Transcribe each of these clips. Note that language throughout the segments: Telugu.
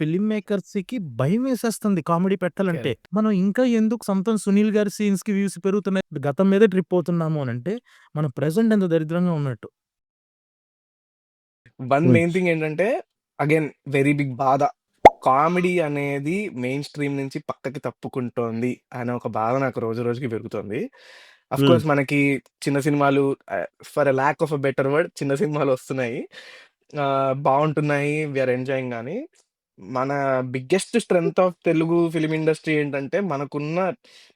ఫిల్మ్ మేకర్స్‌కి భయమేసేస్తుంది కామెడీ పెట్టాలంటే. కరెక్ట్. మనం ఇంకా ఎందుకు సొంతం 'సునీల్' గారి సీన్స్‌కి వ్యూస్ పెరుగుతున్నాయి. గతం మీదే ట్రిప్ అవుతున్నాము అనంటే, మనం ప్రెజెంట్ ఎంత దరిద్రంగా ఉన్నట్టు. వన్ హ్మ్. మెయిన్ థింగ్ ఏంటంటే, అగైన్ వెరీ బిగ్ బాధ. కామెడీ అనేది మెయిన్ స్ట్రీమ్ నుంచి పక్కకి తప్పుకుంటోంది అనే ఒక బాధ నాకు రోజు రోజుకి పెరుగుతోంది. హ్మ్. అఫ్‌కోర్స్ మనకి చిన్న సినిమాలు for a lack of a better word చిన్న సినిమాలొస్తున్నాయి. బావుంటున్నాయి. వి ఆర్ ఎంజాయింగ్ గానీ, మన biggest strength of Telugu film industry ఏంటంటే, మనకున్న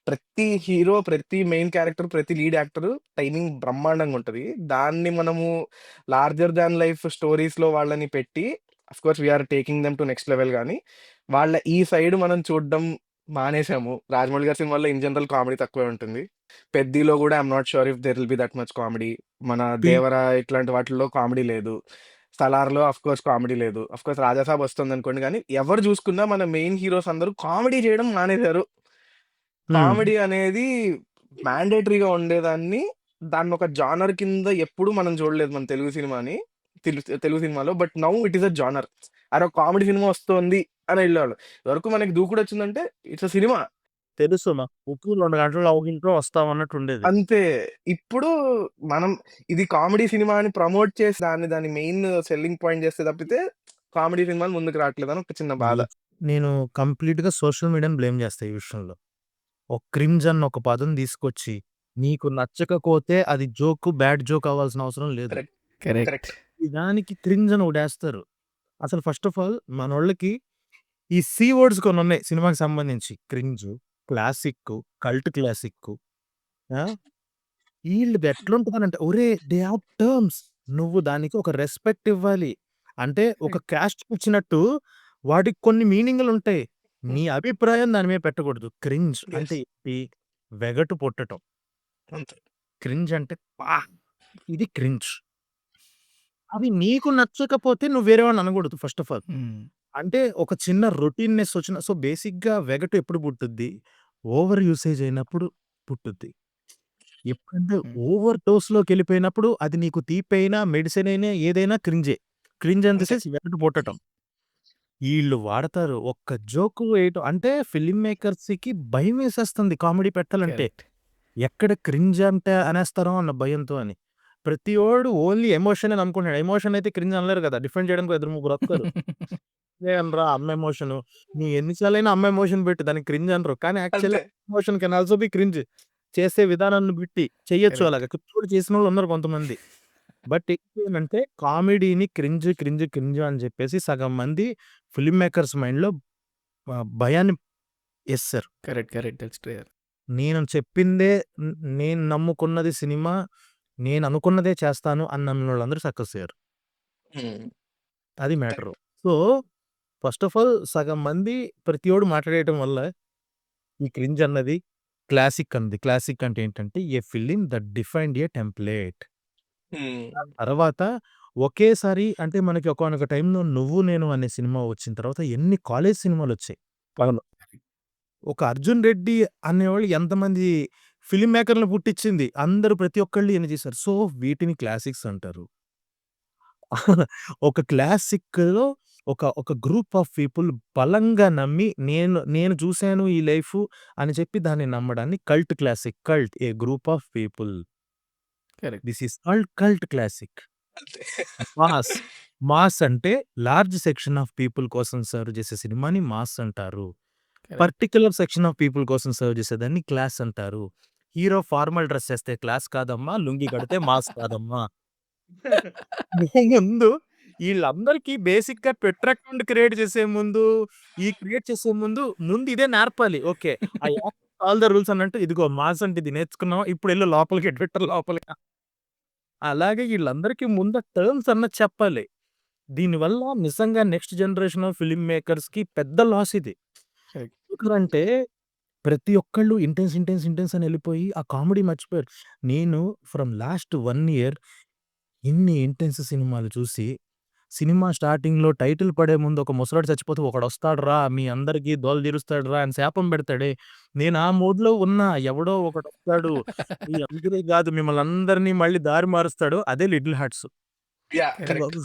ప్రతి హీరో, ప్రతి మెయిన్ క్యారెక్టర్, ప్రతి లీడ్ యాక్టర్ టైమింగ్ బ్రహ్మాండంగుంటది. దాన్ని మనము లార్జర్ థాన్ లైఫ్ స్టోరీస్‌లో వాళ్ళని పెట్టి of course we are taking them to next level గానీ, వాళ్ళ ఈ సైడ్ మనం చూడడం మానేసాము. 'రాజమౌళి' గారి సినిమాల్లో ఇన్ జనరల్ కామెడీ తక్కువే ఉంటుంది. 'పెద్దిలో' గూడా I am not sure if there will be that much comedy. మన పిల్ 'దేవర' ఇట్లాంటి వాటిల్లో కామెడీ లేదు. 'సలార్‌లో' ఆఫ్‌కోర్స్ కామెడీ లేదు. ఆఫ్‌కోర్స్ 'రాజా సాబ్' వస్తుందనుకోండి గానీ, ఎవరు జూసుకున్నా మన మెయిన్ హీరోస్ అందరూ కామెడీ జేయడం మానేశారు. హ్మ్. కామెడీ అనేది మ్యాండేటరీగా ఉండేదాన్ని, దాన్నొక జానర్ కింద ఎప్పుడు మనం చూడలేదు మన తెలుగు సినిమాని. తెలుగు సినిమాలో. But now it is a genre. అరె! ఒక కామెడీ సినిమా వస్తోంది అని ఎళ్ళేవాళ్ళు. ఇదివరకు మనకి 'దూకుడొచ్చిందంటే' ఇట్స్ ఎ సినిమా. తెలుసు మాకు. 'ఉప్పు' 2 గంటల్లో ఇంట్లో వస్తాం అన్నట్టుండేది. అంతే. ఇప్పుడు మనం ఇది కామెడీ సినిమా అని ప్రమోట్ చేసి దాని మెయిన్ సెల్లింగ్ పాయింట్ చేస్తే తప్పితే, కామెడీ సినిమాలు ముందుకు రావట్లేదని ఒక చిన్న బాధ. ఈ నేను కంప్లీట్‌గా సోషల్ మీడియాని బ్లేమ్ చేస్తా ఈ విషయంలో. ఒక క్రింజ్ అన్న ఒక పదం తీసుకొచ్చి, నీకు నచ్చకపోతే అది జోక్, బ్యాడ్ జోక్ అవ్వాల్సిన అవసరం లేదు. కరెక్ట్. కరెక్ట్. కరెక్ట్. ఈ దానికి క్రింజ్ అని ఒకటేస్తారు. అసలు ఫస్ట్ ఆఫ్ ఆల్ మనోళ్ళకి ఈ సి వర్డ్స్ కొన్నున్నాయి సినిమాకి సంబంధించి. క్రింజు, క్లాసిక్కు, కల్ట్ క్లాసిక్కు. ఆ! ఈళ్ళది ఎట్లుంటదనంటే, ఒరేయ్! They have terms. నువ్వు దానికి ఒక రెస్పెక్ట్ ఇవ్వాలి. అంటే ఒక క్యాస్ట్‌కిచ్చినట్టు వాటికి కొన్ని మీనింగులుంటాయి. నీ అభిప్రాయం దాని మీద పెట్టకూడదు. క్రింజ్ అంటే యెస్. ఏంటి? వెగటు పుట్టటం. అంతే. క్రింజ్ అంటే అబ్బా! ఇది క్రింజ్. అది నీకు నచ్చకపోతే నువ్వు వేరే వాడిని అనకూడదు ఫస్ట్ ఆఫ్ ఆల్. హ్మ్. అంటే ఒక చిన్న రొటీన్‌నెస్ వచ్చిన సో, బేసిక్‌గా వెగటు ఎప్పుడు పుట్టుద్ది? ఓవర్ యూసేజ్ అయినప్పుడు పుట్టుద్ది. ఎప్పుడంటే హ్మ్. ఓవర్ డోస్‌లోకెళ్ళిపోయినప్పుడు అది నీకు తీపైనా, మెడిసిన్ అయినా ఏదైనా క్రింజే. క్రింజ్ ఇన్ ది అంతే. సెన్స్ వెగటు పుట్టటం. ఈళ్ళు వాడతారు. ఒక్క జోకు వేయటం అంటే ఫిల్మ్ మేకర్స్‌కి భయమేసేస్తుంది కామెడీ పెట్టాలంటే. కరెక్ట్. ఎక్కడ క్రింజ్ అంటే అనేస్తారో అన్న భయంతో అని. ప్రతివోడు ఓన్లీ ఎమోషనే నమ్ముకుంటున్నాడు. ఎమోషన్ అయితే క్రింజ్ అనలేరు కదా! డిఫెండ్ చేయడానికి ఇద్దరు ముగ్గురు వస్తారు. "ఇదేంట్రా అమ్మ ఎమోషను. నీ ఎన్ని సార్లైనా అమ్మ ఎమోషన్ పెట్టు దానికి క్రింజ్ అనరు." కానీ యాక్చువల్లీ అంతే. Emotion can also be cringe. చేసే విధానాన్ని బట్టి చెయ్యొచ్చు కరెక్ట్. అలాగా. కూడా చేసినోళ్ళు ఉన్నారు కొంతమంది. బట్ ఏంటంటే కామెడీని క్రింజ్, క్రింజ్, క్రింజ్ అని చెప్పేసి సగం మంది ఫిల్మ్ మేకర్స్ మైండ్‌లో భయాన్ని యేసేశారు. కరెక్ట్. కరెక్ట్. That's true. నేను చెప్పిందే నేను నమ్ముకున్నది సినిమా. నేననుకున్నదే చేస్తాను అని నమ్మినోళ్ళందరూ సక్సెస్ అయ్యారు. హ్మ్. అది matter. Correct. So, first of all సగం మంది ప్రతివోడు మాట్లాడేయటం వల్ల ఈ క్రింజ్ అన్నది క్లాసిక్ అంది. క్లాసిక్ అంటే ఏంటంటే a film that defined a template. Hmm. తర్వాత ఒకేసారి అంటే మనకి ఒకానొక టైంలో 'నువ్వు నేను' అనే సినిమా వచ్చిన తర్వాత ఎన్ని కాలేజ్ సినిమాలొచ్చాయి. అవును. ఒక 'అర్జున్ రెడ్డి' అనేవాళ్ళు ఎంతమంది ఫిల్మ్ మేకర్‌లను పుట్టిచ్చింది. అందరూ ప్రతి ఒక్కళ్ళు ఈయన చేశారు. సో, వీటిని క్లాసిక్స్ అంటారు. ఒక క్లాసిక్‌లో ఒక గ్రూప్ ఆఫ్ పీపుల్ బలంగా నమ్మి నేను చూసాను ఈ లైఫు అని చెప్పి దాన్ని నమ్మడాన్ని cult classic. Cult a group of people. Correct. This is called cult classic. అంతే. మాస్. మాస్ అంటే లార్జ్ సెక్షన్ ఆఫ్ పీపుల్ కోసం సర్వ్ చేసే సినిమాని మాస్ అంటారు. Correct. Particular section of people కోసం సర్వ్ చేసేదాన్ని క్లాస్ అంటారు. హీరో ఫార్మల్ డ్రెస్ ఏస్తే క్లాస్ కాదమ్మా! లుంగీ కడితే మాస్ కాదమ్మా! ముందు ఈళ్ళందరికీ బేసిక్‌గా ట్విట్టర్ అకౌంట్ క్రియేట్ చేసే ముందు, క్రియేట్ చేసే ముందు ఇదే నేర్పాలి. Okay. I act all the rules అన్నట్టు ఇదిగో మాస్ అంటే ఇది నేర్చుకున్నావా? ఇప్పుడెళ్ళు లోపలికి ట్విట్టర్ లోపలికి. అలాగే ఈళ్ళందరికీ ముందు టర్మ్స్ అన్నది చెప్పాలి. దీనివల్ల నిజంగా నెక్స్ట్ జనరేషన్ ఆఫ్ ఫిల్మ్ మేకర్స్‌కి పెద్ద లాస్ ఇది. కరెక్ట్. ఎందుకంటే ప్రతి ఒక్కళ్ళు ఇంటెన్స్ అని ఎళ్ళిపోయి ఆ కామెడీ మర్చిపోయారు. నేను ఫ్రమ్ లాస్ట్ 1 ఇయర్ ఇన్ని ఇంటెన్స్ సినిమాలు చూసి, సినిమా స్టార్టింగ్‌లో టైటిల్ పడే ముందు ఒక ముసలోడు చచ్చిపోతే ఒకడొస్తాడురా! మీ అందరికి దోల తీరుస్తాడురా! అని శాపం పెడతాడే. నేను ఆ మూడ్‌లో ఉన్నా. ఎవడో ఒకడొస్తాడు. మీ అందరికి గాదు మిమ్మల్ని అందరిని మళ్ళీ దారి మారుస్తాడు. అదే 'little hearts.' Yeah! Correct. Correct.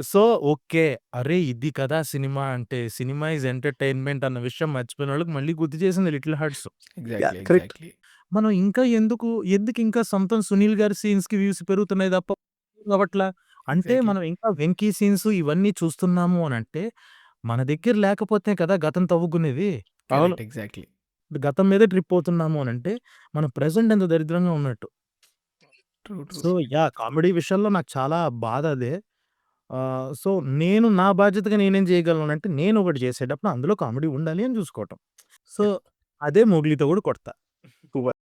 So, okay. అరే! ఇది కదా సినిమా అంటే. సినిమా ఈజ్ ఎంటర్‌టైన్‌మెంట్ అన్న విషయం మర్చిపోయినోళ్ళకి మళ్ళీ గుర్తు చేసింది 'little hearts'. Exactly. Correct. Exactly. మనం ఇంకా ఎందుకింకా సొంతం 'సునీల్' గారి సీన్స్‌కి వ్యూస్ పెరుగుతున్నాయి తప్ప అవ్వట్లా. అంటే ఎగ్జాక్ట్లీ. మనం ఇంకా 'వెంకీ' సీన్స్ ఇవన్నీ చూస్తున్నాము అనంటే, మన దగ్గర లేకపోతే కదా గతం తవ్వుకునేది. అవును. కరెక్ట్. ఎగ్జాక్ట్లీ. గతం మీదే ట్రిప్ అవుతున్నాము అనంటే, మనం ప్రెజెంట్ ఎంత దరిద్రంగా ఉన్నట్టు. ట్రూ. ట్రూ. సో, కామెడీ విషయంలో నాకు చాలా బాధ అదే. సో, నేను నా బాధ్యతగా నేనేం చేయగలను అంటే, నేను ఒకటి చేసేటప్పుడు అందులో కామెడీ ఉండాలి అని చూసుకోవటం. సో, అదే 'మోగ్లీతో' కూడా కొడతా. సూపర్.